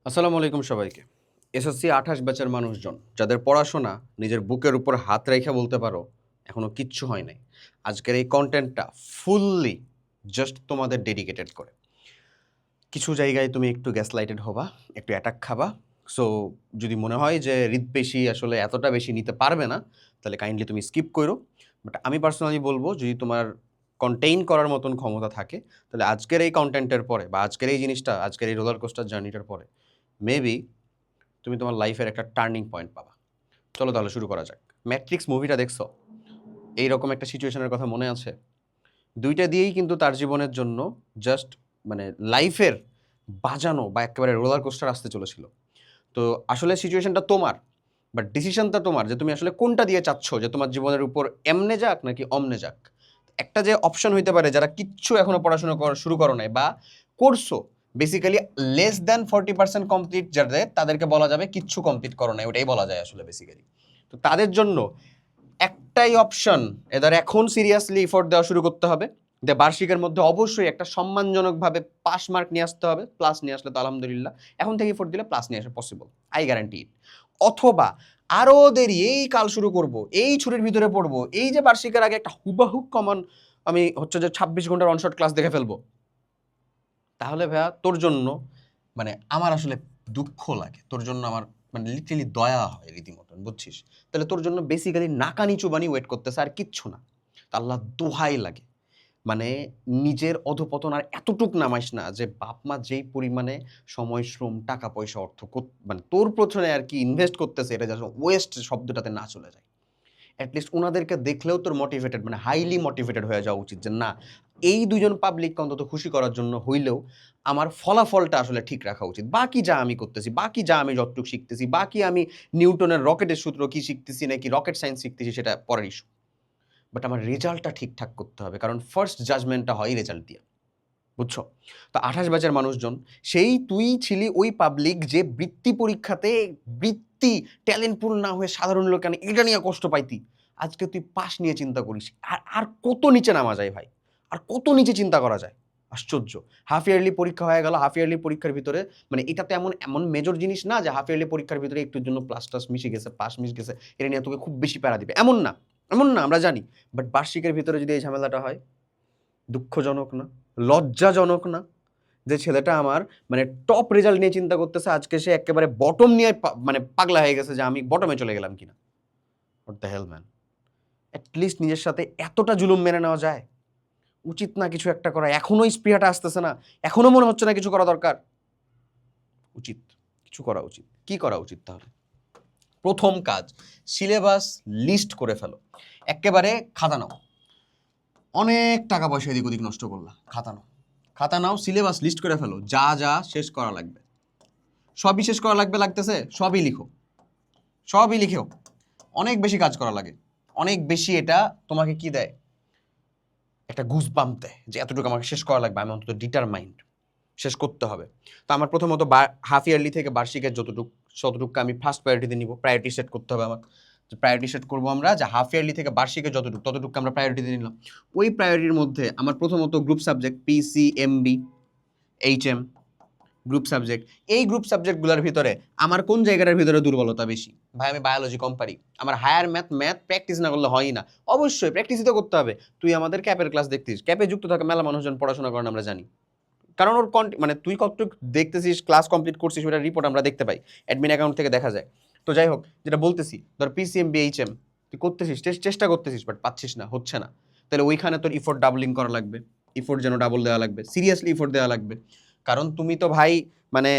আসসালামু আলাইকুম সবাইকে। এসএসসি ২৮ ব্যাচের মানুষজন, যাদের পড়াশোনা নিজের বুকের উপর হাত রেখে বলতে পারো, এখনো কিচ্ছু হয় নাই। আজকের এই কনটেন্টটা ফুললি জাস্ট তোমাদের ডেডিকেটেড করে। কিছু জায়গায় তুমি একটু গ্যাসলাইটেড হবা, একটু অ্যাটাক খাবা। সো যদি মনে হয় যে হৃদপেশি আসলে এতটা বেশি নিতে পারবে না, তাহলে কাইন্ডলি তুমি স্কিপ করো। বাট আমি পার্সোনালি বলবো, যদি তোমার কন্টেইন করার মতন ক্ষমতা থাকে, তাহলে আজকের এই কনটেন্টের পরে বা আজকের এই জিনিসটা, আজকের এই রোলার কোস্টার জার্নিটার পরে মেবি তুমি তোমার লাইফের একটা টার্নিং পয়েন্ট পাবা। চলো তাহলে শুরু করা যাক। ম্যাট্রিক্স মুভিটা দেখছো? এইরকম একটা সিচুয়েশনের কথা মনে আছে? দুইটা দিয়েই কিন্তু তার জীবনের জন্য জাস্ট মানে লাইফের বাজানো বা একেবারে রোলার কোস্টার আসতে চলেছিল। তো আসলে সিচুয়েশনটা তোমার, বাট ডিসিশনটা তোমার যে তুমি আসলে কোনটা দিয়ে চাচ্ছ যে তোমার জীবনের উপর এমনে যাক নাকি অমনে যাক। একটা যে অপশন হইতে পারে, যারা কিচ্ছু এখনো পড়াশোনা করা শুরু করো নাই বা করছো, বেসিক্যালি লেস দ্যান 40% কমপ্লিট যাদের, তাদেরকে বলা যাবে কিচ্ছু কমপ্লিট করো নাই, ওটাই বলা যায় আসলে বেসিক্যালি। তো তাদের জন্য একটাই অপশন, এদের এখন সিরিয়াসলি এফোর্ট দেওয়া শুরু করতে হবে। যে বার্ষিকের মধ্যে অবশ্যই একটা সম্মানজনকভাবে পাস মার্ক নিয়ে আসতে হবে। প্লাস নিয়ে আসলে তো আলহামদুলিল্লাহ, এখন থেকে এফোর্ট দিলে প্লাস নিয়ে আসা পসিবল, আই গ্যারান্টি ইট। অথবা আরও দেরি, এই কাল শুরু করব, এই ছুটির ভিতরে পড়বো, এই যে বার্ষিকের আগে একটা হুবাহুব কমন আমি হচ্ছে যে 26 ঘন্টার অনশট ক্লাস দেখে ফেলবো, তাহলে ভাইয়া তোর জন্য মানে আমার আসলে দুঃখ লাগে, তোর জন্য আমার মানে লিটারালি দয়া হয় রীতিমতন, বুঝছিস? তাহলে তোর জন্য বেসিক্যালি নাকানি চুবানি ওয়েট করতেছে, আর কিচ্ছু না। তা আল্লাহ দোহাই লাগে, মানে নিজের অধপতন আর এতটুক নামাইস না যে বাপ মা যেই পরিমাণে সময়, শ্রম, টাকা পয়সা, অর্থ মানে তোর পেছনে আর কি ইনভেস্ট করতেছে, এটা যেন ওয়েস্ট শব্দটাতে না চলে যায়। অ্যাটলিস্ট ওনাদেরকে দেখলেও তোর মোটিভেটেড, মানে হাইলি মোটিভেটেড হয়ে যাওয়া উচিত যে না, এই দুজন পাবলিককে অন্তত খুশি করার জন্য হইলেও আমার ফলাফলটা আসলে ঠিক রাখা উচিত। বাকি যা আমি করতেছি, বাকি যা আমি যতটুকু শিখতেছি, বাকি আমি নিউটনের রকেটের সূত্র কি শিখতেছি নাকি রকেট সায়েন্স শিখতেছি, সেটা পরের ইস্যু। বাট আমার রেজাল্টটা ঠিকঠাক করতে হবে, কারণ ফার্স্ট জাজমেন্টটা হয় রেজাল্ট দিয়ে, বুঝছো? তো ২৮ ব্যাচের মানুষজন, সেই তুই ছিলি ওই পাবলিক যে বৃত্তি পরীক্ষাতে বৃত্তি ট্যালেন্টফুল না হয়ে সাধারণ লোক কেন এটা নিয়ে কষ্ট পাইতি। আজকে তুই পাস নিয়ে চিন্তা করিস। আর আর কত নিচে নামা যায় ভাই, আর কত নিচে চিন্তা করা যায়? আশ্চর্য। হাফ ইয়ারলি পরীক্ষা হয়ে গেল, হাফ ইয়ারলি পরীক্ষার ভিতরে মানে এটা তো এমন এমন মেজর জিনিস না যে হাফ ইয়ারলি পরীক্ষার ভিতরে একটুর জন্য প্লাস টাস মিশে গেছে, পাস মিশ গেছে, এটা নিয়ে তোকে খুব বেশি প্যারা দিবে, এমন না, এমন না, আমরা জানি। বাট বার্ষিকের ভিতরে যদি এই ঝামেলাটা হয়, দুঃখজনক না? লজ্জাজনক না? যে ছেলেটা আমার মানে টপ রেজাল্ট নিয়ে চিন্তা করতেছে, আজকে সে একেবারে বটম নিয়ে মানে পাগলা হয়ে গেছে যে আমি বটমে চলে গেলাম কিনা। What the hell man! At least নিজের সাথে এতটা জুলুম মেনে নেওয়া যায়? উচিত না কিছু একটা করা? এখনো স্পৃহাটা আসতেছে না? এখনো মনে হচ্ছে না কিছু করা দরকার? উচিত, কিছু করা উচিত। কি করা উচিত তাহলে? প্রথম কাজ, সিলেবাস লিস্ট করে ফেলো। একেবারে খাতা নাও। অনেক টাকা পয়সা এদিক ওদিক নষ্ট করলা, খাতা নাও। খাতা নাও, সিলেবাস লিস্ট করে ফেলো, যা যা শেষ করা লাগবে। সবই শেষ করা লাগবে, লাগতেছে সবই লিখো, সবই লিখেও। অনেক বেশি কাজ করা লাগে, অনেক বেশি। এটা তোমাকে কি দেয়? একটা গুজবাম্প দেয় যে এতটুকু আমাকে শেষ করা লাগবে, আমি অন্তত ডিটারমাইন্ড শেষ করতে হবে। তো আমার প্রথমত হাফ ইয়ারলি থেকে বার্ষিকের যতটুকু আমি ফার্স্ট প্রায়োরিটিতে নিব, প্রায়োরিটি সেট করতে হবে আমার। যে প্রায়োরিটি সেট করবো আমরা, যে হাফ ইয়ারলি থেকে বার্ষিকের ততটুকু আমরা প্রায়োরিটিতে নিলাম। ওই প্রায়োরিটির মধ্যে আমার প্রথমত গ্রুপ সাবজেক্ট পিসি, এমবি, এইচএম, গ্রুপ সাবজেক্ট। এই গ্রুপ সাবজেক্টগুলোর ভিতরে আমার কোন জায়গাটার ভিতরে দুর্বলতা বেশি? ভাই আমি বায়োলজি কম পারি, আমার হায়ার ম্যাথ প্র্যাকটিস না করলে হয়ই না। অবশ্যই প্র্যাকটিসই তো করতে হবে। তুই আমাদের ক্যাপের ক্লাস দেখতিস, ক্যাপে যুক্ত থাকে মেলা মানুষজন পড়াশোনা করেন, আমরা জানি। কারণ ওর মানে তুই কতটুকু দেখতেছিস, ক্লাস কমপ্লিট করছিস, ওটার রিপোর্ট আমরা দেখতে পাই, অ্যাডমিন অ্যাকাউন্ট থেকে দেখা যায়। তো যাই হোক, যেটা বলতেছি, ধর পিসিএম, বিএইচএম তুই করতেছিস, চেষ্টা করতেছিস, বাট পাচ্ছিস না, হচ্ছে না। তাহলে ওইখানে তোর ইফোর্ট ডাবলিং করা লাগবে, ইফোর্ট যেন ডাবল দেওয়া লাগবে, সিরিয়াসলি ইফোর্ট দেওয়া লাগবে। কারণ তুমি তো ভাই মানে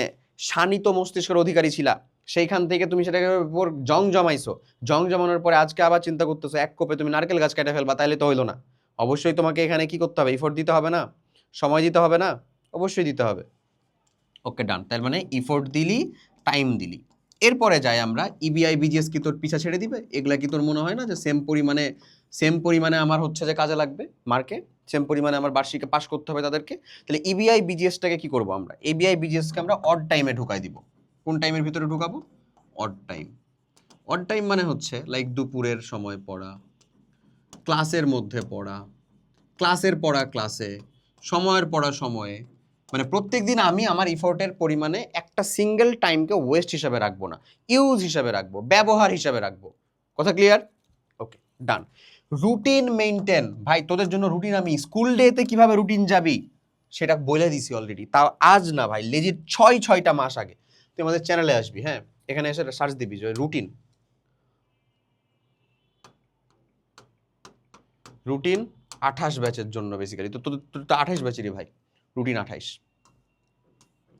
শানিত মস্তিষ্কের অধিকারী ছিলা, সেইখান থেকে তুমি সেটাকে উপর জং জমাইছো। জং জমানোর পরে আজকে আবার চিন্তা করতেছো এক কোপে তুমি নারকেল গাছ কেটে ফেলবা, তাইলে তো হইলো না। অবশ্যই তোমাকে এখানে কি করতে হবে? ইফোর্ট দিতে হবে না? সময় দিতে হবে না? অবশ্যই দিতে হবে। ওকে ডান। তার মানে ইফোর্ট দিলি, টাইম দিলি। এরপরে যাই আমরা, ইবিআই বিজিএস কি তোর পিছা ছেড়ে দিবে? এগুলা কি তোর মনে হয় না যে সেম পরিমাণে আমার হচ্ছে যে কাজে লাগবে মার্কে? সেম পরিমাণে আমার বার্ষিকে পাস করতে হবে তাদেরকে? তাহলে ইবিআই বিজিএসটাকে কি করব আমরা? ইবিআই বিজিএসকে আমরা অড টাইমে ঢুকাই দিব। কোন টাইমের ভিতরে ঢুকাবো? Odd time. অড টাইম মানে হচ্ছে লাইক দুপুরের সময় পড়া, ক্লাসের মধ্যে পড়া, ক্লাসের পড়া ক্লাসে, সময়ের পড়া সময়ে, মানে প্রত্যেকদিন আমি আমার ইফোর্টের পরিমাণে একটা সিঙ্গেল টাইমকে ওয়েস্ট হিসাবে রাখবো না, ইউজ হিসাবে রাখবো, ব্যবহার হিসাবে রাখবো। কথা ক্লিয়ার? ওকে, ডান। রুটিন মেইনটেন, ভাই তোদের জন্য রুটিন আমি স্কুল ডেতে কিভাবে রুটিন যাবি সেটা বলে দিছি অলরেডি, তাও আজ না ভাই, লেজিট 6টা মাস আগে তুই আমাদের চ্যানেলে আসবি, হ্যাঁ, এখানে এসে সার্চ দিবি যে রুটিন, রুটিন 28 ব্যাচের জন্য বেসিক্যালি। তো তোর তো 28 ব্যাচেরই ভাই, রুটিন 28।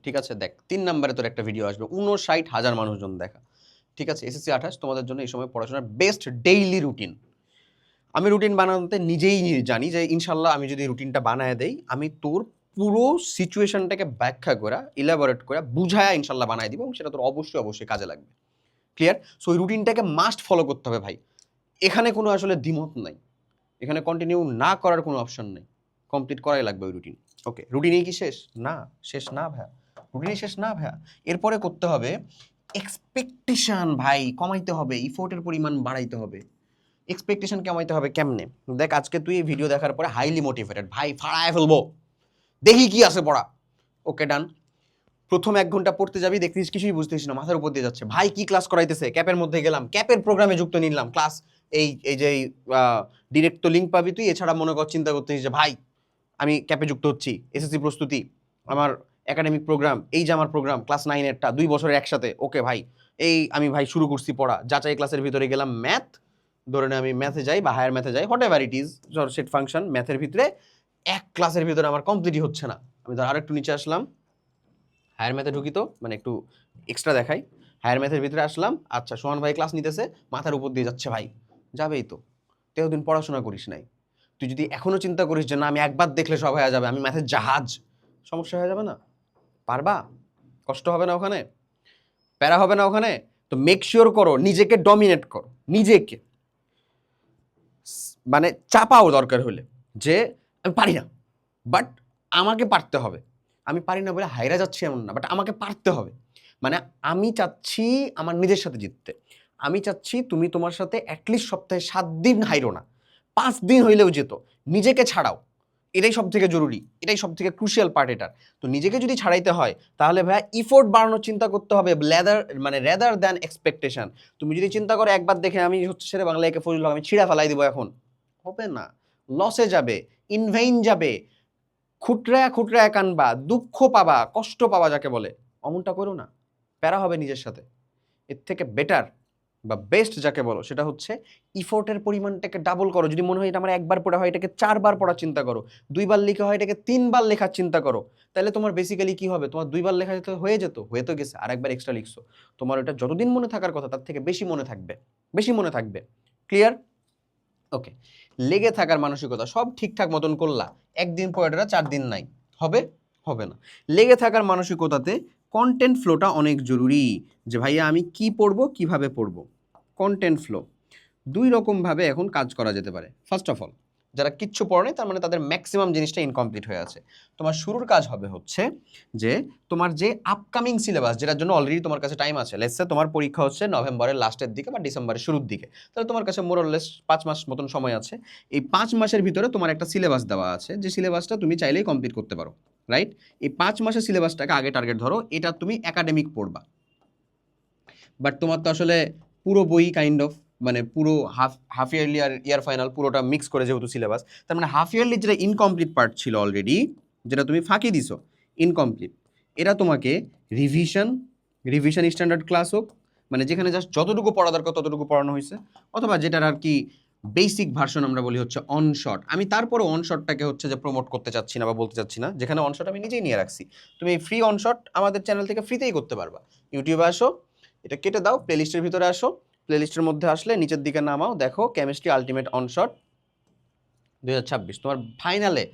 ঠিক আছে, দেখ 3 নম্বরে তোর একটা ভিডিও আসবে, 59,000 মানুষজন দেখা। ঠিক আছে, এসএসসি 28 তোমাদের জন্য এই সময় পড়াশোনার বেস্ট ডেইলি রুটিন। আমি রুটিন বানাতে নিজেই জানি যে ইনশাল্লাহ আমি যদি রুটিনটা বানায় দেই, আমি তোর পুরো সিচুয়েশনটাকে ব্যাখ্যা করা, ইলাবোরেট করা, বুঝায়া ইনশাল্লাহ বানায় দিব এবং সেটা তোর অবশ্যই অবশ্যই কাজে লাগবে। ক্লিয়ার? সো ওই রুটিনটাকে মাস্ট ফলো করতে হবে ভাই, এখানে কোনো আসলে দ্বিমত নাই, এখানে কন্টিনিউ না করার কোনো অপশন নেই, কমপ্লিট করাই লাগবে ওই রুটিন। ওকে, রুটিনেই কি শেষ? না, শেষ না ভাইয়া, রুটিনেই শেষ না ভাইয়া। এরপরে করতে হবে এক্সপেকটেশন, ভাই কমাইতে হবে, ইফোর্টের পরিমাণ বাড়াইতে হবে। এক্সপেকটেশন কমাইতে হবে কেমনে? দেখ আজকে তুই এই ভিডিও দেখার পরে হাইলি মোটিভেটেড, ভাই ফাড়ায় ফেলবো, দেখি কি আছে পড়া। ওকে ডান। প্রথম 1 ঘন্টা পড়তে যাবি, দেখতিস কিছুই বুঝতেছিস না, মাথার উপর দিয়ে যাচ্ছে, ভাই কি ক্লাস করাইতেছে, ক্যাপের মধ্যে গেলাম, ক্যাপের প্রোগ্রামে যুক্ত নিলাম, ক্লাস এই যে ডিরেক্ট তো লিঙ্ক পাবি তুই, এছাড়া মনে কর চিন্তা করতেছিস যে ভাই আমি ক্যাপে যুক্ত হচ্ছি, এসএসসি প্রস্তুতি, আমার একাডেমিক প্রোগ্রাম, এই যে আমার প্রোগ্রাম ক্লাস 9-এরটা 2 বছরের একসাথে। ওকে ভাই, এই আমি ভাই শুরু করছি পড়া, যাচাই ক্লাসের ভিতরে গেলাম ম্যাথ, ধরে নে আমি ম্যাথে যাই বা হায়ার ম্যাথে যাই, what ever it is, set function ম্যাথের ভিতরে এক ক্লাসের ভিতরে আমার কমপ্লিটই হচ্ছে না, আমি ধর আরেকটু নিচে আসলাম, হায়ার ম্যাথে ঢুকি, তো মানে একটু এক্সট্রা দেখাই, হায়ার ম্যাথের ভিতরে আসলাম, আচ্ছা সোহান ভাই ক্লাস নিতেছে, মাথার উপর দিয়ে যাচ্ছে, ভাই যাবেই তো, তেও পড়াশোনা করিস নাই, তুই যদি এখনো চিন্তা করিস যে না আমি একবার দেখলে সব হয়ে যাবে, আমি ম্যাথের জাহাজ, সমস্যা হয়ে যাবে না? পারবা? কষ্ট হবে না ওখানে? প্যারা হবে না ওখানে? তো মেক শিওর করো নিজেকে ডমিনেট করো, নিজেকে মানে চাপাও দরকার হলে, যে আমি পারি না, বাট আমাকে পারতে হবে, আমি পারি না বলে হাইরা যাচ্ছি এমন না, বাট আমাকে পারতে হবে। মানে আমি চাচ্ছি আমার নিজের সাথে জিততে, আমি চাচ্ছি তুমি তোমার সাথে অ্যাটলিস্ট সপ্তাহে 7 দিন হাইরো না, 5 দিন হইলেও যেত, নিজেকে ছাড়াও, এটাই সব থেকে জরুরি, এটাই সব থেকে ক্রুশিয়াল পার্ট এটার। তো নিজেকে যদি ছাড়াইতে হয় তাহলে ভাইয়া ইফোর্ট বাড়ানোর চিন্তা করতে হবে, রেদার দ্যান এক্সপেকটেশন। তুমি যদি চিন্তা করো একবার দেখে আমি হচ্ছে সেরে বাংলা একে ফজল হক আমি ছিঁড়া ফেলাই দিব, এখন হবে না, লসে যাবে, ইনভেইন যাবে, খুটরায়া খুটরায়া কানবা, দুঃখ পাবা, কষ্ট পাবা যাকে বলে, অমনটা করো না, প্যারা হবে নিজের সাথে। এর থেকে বেটার বা বেস্ট যাকে বলো সেটা হচ্ছে ইফোর্টের পরিমাণটাকে ডাবল করো। যদি মনে হয় এটা আমার একবার পড়া হয় এটাকে 4 বার পড়ার চিন্তা করো, 2 বার লেখা হয় এটাকে 3 বার লেখার চিন্তা করো, তাহলে তোমার বেসিক্যালি কি হবে, তোমার 2 বার লেখা যেতে হয়ে যেত, হয়ে তো গেছে, আর একবার এক্সট্রা লিখছো, তোমার ওটা যতদিন মনে থাকার কথা তার থেকে বেশি মনে থাকবে, বেশি মনে থাকবে। ক্লিয়ার? ওকে, লেগে থাকার মানসিকতা, সব ঠিকঠাক মতন করলা, একদিন পড়াটা 4 দিন নাই, হবে? হবে না। লেগে থাকার মানসিকতাতে কন্টেন্ট ফ্লোটা অনেক জরুরি, যে ভাইয়া আমি কি পড়বো, কিভাবে পড়বো। কন্টেন্ট ফ্লো 2 রকমভাবে এখন কাজ করা যেতে পারে। ফার্স্ট অফ অল, যারা কিচ্ছু পড়ে নাই তার মানে তাদের ম্যাক্সিমাম জিনিসটা ইনকমপ্লিট হয়ে আছে। তোমার শুরুর কাজ হবে হচ্ছে যে তোমার যে আপকামিং সিলেবাস, যেটার জন্য অলরেডি তোমার কাছে টাইম আছে, লেটস সে তোমার পরীক্ষা হচ্ছে নভেম্বরের লাস্টের দিকে বা ডিসেম্বরের শুরুর দিকে, তাহলে তোমার কাছে মোরলেস 5 মাস মতন সময় আছে। এই 5 মাসের ভিতরে তোমার একটা সিলেবাস দেওয়া আছে, যে সিলেবাসটা তুমি চাইলেই কমপ্লিট করতে পারো, রাইট? এই 5 মাসের সিলেবাসটাকে আগে টার্গেট ধরো, এটা তুমি একাডেমিক পড়বা, বাট তোমার তো আসলে পুরো বই কাইন্ড অফ, মানে পুরো হাফ ইয়ারলি আর ইয়ার ফাইনাল পুরোটা মিক্স করে যেহেতু সিলেবাস, তার মানে হাফ ইয়ারলি যেটা ইনকমপ্লিট পার্ট ছিল অলরেডি, যেটা তুমি ফাঁকি দিছো ইনকমপ্লিট, এটা তোমাকে রিভিশন স্ট্যান্ডার্ড ক্লাস হোক, মানে যেখানে জাস্ট যতটুকু পড়া দরকার ততটুকু পড়ানো হয়েছে, অথবা যেটার আর কি বেসিক ভার্সন আমরা বলি হচ্ছে অনশট। আমি তারপরে অনশটটাকে হচ্ছে যে প্রমোট করতে চাচ্ছি না বা বলতে চাচ্ছি না, যেখানে অনশট আমি নিজেই নিয়ে রাখছি, তুমি এই ফ্রি অনশট আমাদের চ্যানেল থেকে ফ্রিতেই করতে পারবা। ইউটিউবে আসো, এটা কেটে দাও, প্লেলিস্টের ভিতরে আসো, প্লেলিস্টের মধ্যে আসলে নিচের দিকে নামাও, দেখো কেমিস্ট্রি আলটিমেট অনশট 2026, তোমার ফাইনালে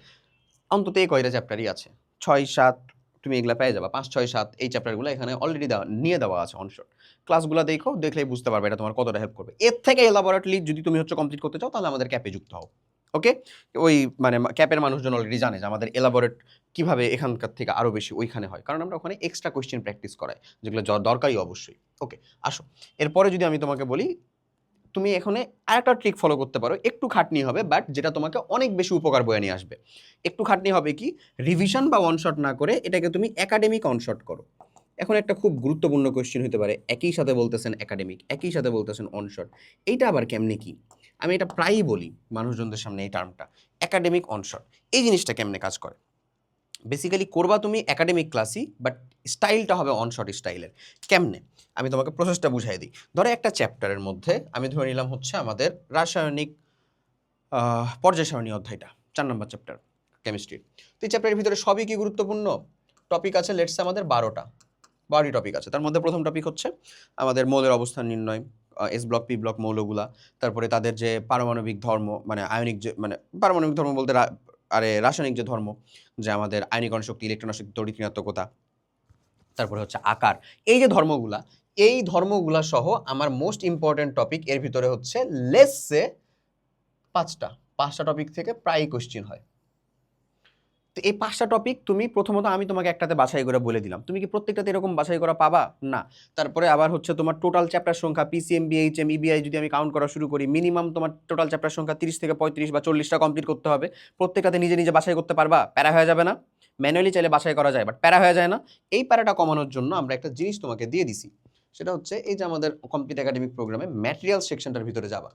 অন্তত এই কয়টা চ্যাপ্টারই আছে, 6-7, তুমি এগুলা পেয়ে যাবা, 5-6-7 এই চ্যাপ্টারগুলো এখানে অলরেডি নিয়ে দেওয়া আছে অনশট। ক্লাসগুলো দেখো, দেখলেই বুঝতে পারবে এটা তোমার কতটা হেল্প করবে। এর থেকে এলাবোরেটলি যদি তুমি হচ্ছে কমপ্লিট করতে চাও তাহলে আমাদের ক্যাপে যুক্ত হও। ওকে, ওই মানে ক্যাপের মানুষজন অলরেডি জানে যে আমাদের এলাবোরেট কিভাবে এখানকার থেকে আরও বেশি ওইখানে হয়, কারণ আমরা ওখানে এক্সট্রা কোয়েশ্চেন প্র্যাকটিস করাই, যেগুলো দরকারি অবশ্যই। ওকে, আসো এরপরে যদি আমি তোমাকে বলি তুমি এখানে আরেকটা ট্রিক ফলো করতে পারো, একটু খাটনি হবে বাট যেটা তোমাকে অনেক বেশি উপকার বয়ে নিয়ে আসবে। একটু খাটনি হবে কি, রিভিশন বা ওয়ান শট না করে এটাকে তুমি একাডেমিক অন শট করো। এখন একটা খুব গুরুত্বপূর্ণ কোয়েশ্চেন হতে পারে, একই সাথে বলতেছেন একাডেমিক, একই সাথে বলতেছেন অন শট, এইটা আবার কেমনে কি? আমি এটা প্রায়ই বলি মানুষজনদের সামনে এই টার্মটা, একাডেমিক অন শট। এই জিনিসটা কেমনে কাজ করে? বেসিক্যালি করবা তুমি একাডেমিক ক্লাসই, বাট স্টাইলটা হবে অনশট স্টাইলের। কেমনে? আমি তোমাকে প্রসেসটা বুঝাই দিই। ধরো একটা চ্যাপ্টারের মধ্যে আমি ধরে নিলাম হচ্ছে আমাদের রাসায়নিক পর্যায় সারণী অধ্যায়টা 4 নম্বর চ্যাপ্টার কেমিস্ট্রি। তো এই চ্যাপ্টারের ভিতরে সবই কি গুরুত্বপূর্ণ? টপিক আছে লেটসে আমাদের 12টি টপিক আছে। তার মধ্যে প্রথম টপিক হচ্ছে আমাদের মৌলের অবস্থান নির্ণয়, এস ব্লক পি ব্লক মৌলগুলা, তারপরে তাদের যে পারমাণবিক ধর্ম, মানে আয়নিক যে মানে পারমাণবিক ধর্ম বলতে রাসায়নিক যে ধর্ম, যে আমাদের আয়নীকরণ শক্তি, ইলেকট্রন শক্তি, তড়িৎ ঋণাত্মকতা, তারপরে হচ্ছে আকার, এই যে ধর্মগুলা, এই ধর্মগুলা সহ আমার মোস্ট ইম্পর্টেন্ট টপিক এর ভিতরে হচ্ছে লেসে 5টা টপিক থেকে প্রায়ই কোশ্চিন হয়। তো এই 5টা টপিক তুমি প্রথমত আমি তোমাকে একটাতে বাছাই করে বলে দিলাম, তুমি কি প্রত্যেকটাতে এরকম বাছাই করা পাবা না। তারপরে আবার হচ্ছে তোমার টোটাল চ্যাপ্টার সংখ্যা পিসিএম বিএইচএম ইবিআই যদি আমি কাউন্ট করা শুরু করি, মিনিমাম তোমার টোটাল চ্যাপ্টার সংখ্যা 30 থেকে 35 বা 40টা কমপ্লিট করতে হবে। প্রত্যেকটাতে নিজে নিজে বাছাই করতে পারবা, প্যারা হয়ে যাবে না। ম্যানুয়ালি চাইলে বাছাই করা যায় বাট প্যারা হয়ে যায় না। এই প্যারাটা কমানোর জন্য আমরা একটা জিনিস তোমাকে দিয়ে দিছি, সেটা হচ্ছে এই যে আমাদের কমপ্লিট একাডেমিক প্রোগ্রামে ম্যাটেরিয়াল সেকশনটার ভিতরে যাবা,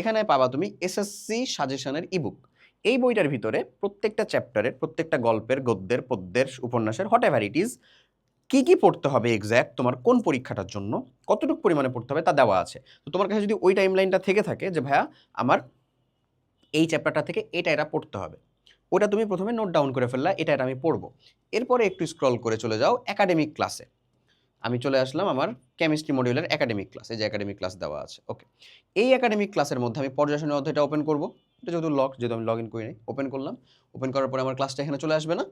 এখানে পাবা তুমি এসএসসি সাজেশনের ইবুক। এই বইটার ভিতরে প্রত্যেকটা চ্যাপ্টারের, প্রত্যেকটা গল্পের, গদ্যের, পদ্যের, উপন্যাসের, হোয়াট এভার ইট ইজ, কি কি পড়তে হবে এক্স্যাক্ট তোমার কোন পরীক্ষাটার জন্য, কতটুকু পরিমাণে পড়তে হবে তা দেওয়া আছে। তো তোমার কাছে যদি ওই টাইমলাইনটা থেকে থাকে যে ভাইয়া আমার এই চ্যাপ্টারটা থেকে এটা পড়তে হবে, ওটা তুমি প্রথমে নোট ডাউন করে ফেললা, এটা আমি পড়বো। এরপরে একটু স্ক্রল করে চলে যাও একাডেমিক ক্লাসে। আমি চলে আসলাম আমার কেমিস্ট্রি মডিউলের একাডেমিক ক্লাস, এই যে একাডেমিক ক্লাস দেওয়া আছে। ওকে, এই একাডেমিক ক্লাসের মধ্যে আমি পর্যায় সারণী অধ্যায়টা ওপেন করব। এটা যেহেতু আমি লগ ইন করি নাই, ওপেন করলাম। ওপেন করার পরে আমার ক্লাসটা এখানে চলে আসবে না,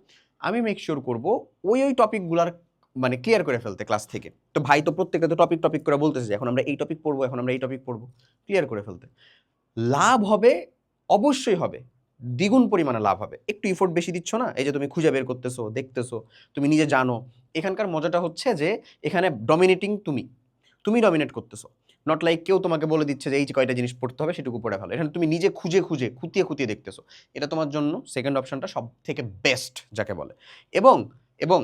আমি মেক শিওর করব ওই টপিকগুলার মানে ক্লিয়ার করে ফেলতে ক্লাস থেকে। তো ভাই তো প্রত্যেকটা তো টপিক করে বলতেছে যে এখন আমরা এই টপিক পড়বো, এখন আমরা এই টপিক পড়বো, ক্লিয়ার করে ফেলতে। লাভ হবে, অবশ্যই হবে, দ্বিগুণ পরিমাণে লাভ হবে। একটু ইফোর্ট বেশি দিচ্ছ না, এই যে তুমি খুঁজে বের করতেছো, দেখতেছো, তুমি নিজে জানো। এখানকার মজাটা হচ্ছে যে এখানে ডমিনেটিং তুমি ডমিনেট করতেছো, নট লাইক কেউ তোমাকে বলে দিচ্ছে যে এই যে কয়টা জিনিস পড়তে হবে সেটুকু পড়ে ভালো। এখানে তুমি নিজে খুঁটিয়ে দেখতেছো। এটা তোমার জন্য সেকেন্ড অপশনটা সব থেকে বেস্ট যাকে বলে। এবং এবং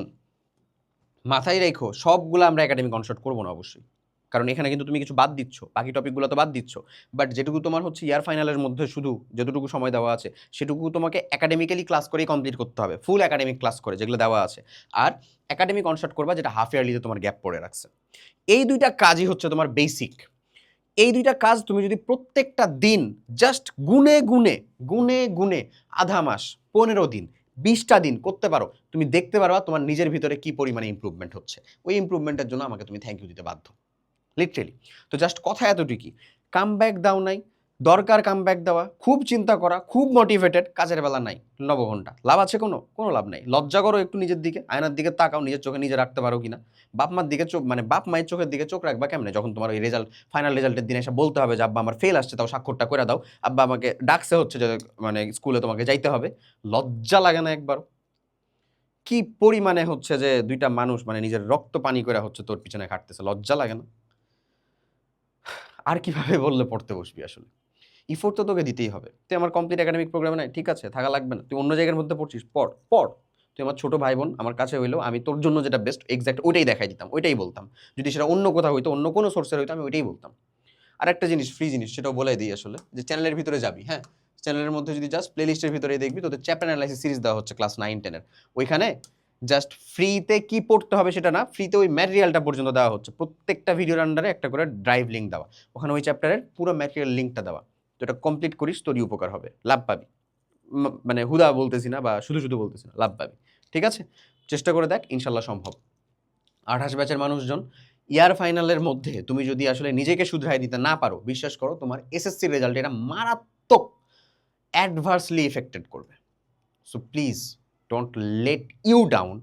মাথায় রেখো সবগুলো আমরা একাডেমিক অনশট করবো না অবশ্যই, কারণ এখানে কিন্তু তুমি কিছু বাদ দিচ্ছ, বাকি টপিকগুলো তো বাদ দিচ্ছ। বাট যেটুকু তোমার হচ্ছে ইয়ার ফাইনালের মধ্যে শুধু যেটুকু সময় দেওয়া আছে সেটুকু তোমাকে একাডেমিক্যালি ক্লাস করেই কমপ্লিট করতে হবে, ফুল একাডেমিক ক্লাস করে যেগুলো দেওয়া আছে। আর একাডেমিক অনশট করবা যেটা হাফ ইয়ারলিতে তোমার গ্যাপ পড়ে রাখছে। এই দুইটা কাজই হচ্ছে তোমার বেসিক। এই দুইটা কাজ তুমি যদি প্রত্যেকটা দিন জাস্ট গুনে আধা মাস, 15 দিন, 20টা দিন করতে পারো, তুমি দেখতে পারবা তোমার নিজের ভিতরে কি পরিমাণে ইমপ্রুভমেন্ট হচ্ছে। ওই ইমপ্রুভমেন্টের জন্য আমাকে তুমি থ্যাংক ইউ দিতে বাধ্য, লিটারেলি। তো জাস্ট কথা এতটুকুই, কামব্যাক দাও নাই, দরকার কামব্যাক দেওয়া, খুব চিন্তা করা, খুব মোটিভেটেড, কাজের বেলা নাই 9 ঘন্টা, লাভ আছে কোনো লাভ নাই। লজ্জা করো একটু নিজের দিকে, আয়নার দিকে তাকাও, নিজের চোখে নিজে রাখতে পারো কিনা। বাপ মার দিকে চোখ, মানে বাপ মায়ের চোখের দিকে চোখ রাখবা কেমনে যখন তোমার ওই ফাইনাল রেজাল্টের দিনে এসে বলতে হবে যে আব্বা আমার ফেল আসছে, তাও স্বাক্ষরটা করে দাও, আব্বা আমাকে ডাকছে হচ্ছে যে মানে স্কুলে তোমাকে যাইতে হবে। লজ্জা লাগে না একবার? কি পরিমাণে হচ্ছে যে দুইটা মানুষ মানে নিজের রক্ত পানি করে হচ্ছে তোর পিছনে খাটতেছে, লজ্জা লাগে না? আর কিভাবে বললে পড়তে বসবি আসলে? ইফোর্ট তো তোকে দিতেই হবে। তুই আমার কমপ্লিট একাডেমিক প্রোগ্রামে নাই, ঠিক আছে, থাকা লাগবে না, তুই অন্য জায়গার মধ্যে পড়ছিস, পড়। তুই আমার ছোট ভাই বোন, আমার কাছে হইলেও আমি তোর জন্য যেটা বেস্ট এক্সাক্ট ওইটাই দেখাই দিতাম, ওইটাই বলতাম। যদি সেটা অন্য কোথাও হইতো, অন্য কোনো সোর্সের হইতো, আমি ওইটাই বলতাম। আর একটা জিনিস, ফ্রি জিনিস, সেটাও বলে দিই আসলে, যে চ্যানেলের ভিতরে যাবি, হ্যাঁ, চ্যানেলের মধ্যে যদি জাস্ট প্লে লিস্টের ভিতরেই দেখবি, তোদের চ্যাপ্টার অ্যানালাইসিস সিরিজ দেওয়া হচ্ছে ক্লাস 9-10-এর। ওইখানে জাস্ট ফ্রিতে কি পড়তে হবে সেটা না, ফ্রিতে ওই ম্যাটেরিয়ালটা পর্যন্ত দেওয়া হচ্ছে, প্রত্যেকটা ভিডিওর আন্ডারে একটা করে ড্রাইভ লিঙ্ক দেওয়া, ওখানে ওই চ্যাপ্টারের পুরো ম্যাটেরিয়াল লিঙ্কটা দেওয়া। তো এটা কমপ্লিট করিস, তোরই উপকার হবে, লাভ পাবি। মানে হুদা বলতেছি না বা শুধু বলতেছি না, লাভ পাবি। ঠিক আছে, চেষ্টা করে দেখ, ইনশাল্লাহ সম্ভব। 28 ব্যাচের মানুষজন, ইয়ার ফাইনালের মধ্যে তুমি যদি আসলে নিজেকে শুধরাই দিতে না পারো, বিশ্বাস করো তোমার এসএসসির রেজাল্ট এটা মারাত্মক অ্যাডভার্সলি এফেক্টেড করবে। So please don't let you down,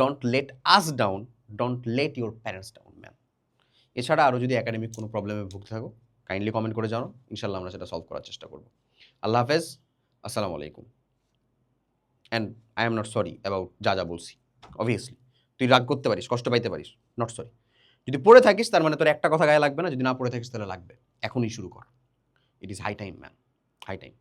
don't let us down, don't let your parents down ma'am. এছাড়া আরও যদি একাডেমিক কোনো প্রবলেমে ভুগতে থাকো, কাইন্ডলি কমেন্ট করে জানো, ইনশাল্লাহ আমরা সেটা সলভ করার চেষ্টা করব। আল্লাহ হাফেজ, আসসালামু আলাইকুম। And I am not sorry about যা বলছি, অবভিয়াসলি তুই রাগ করতে পারিস, কষ্ট পাইতে পারিস, নট সরি। যদি পড়ে থাকিস তার মানে তোর একটা কথা গায়ে লাগবে না, যদি না পড়ে থাকিস তাহলে লাগবে। এখনই শুরু কর। It is high time man, high time.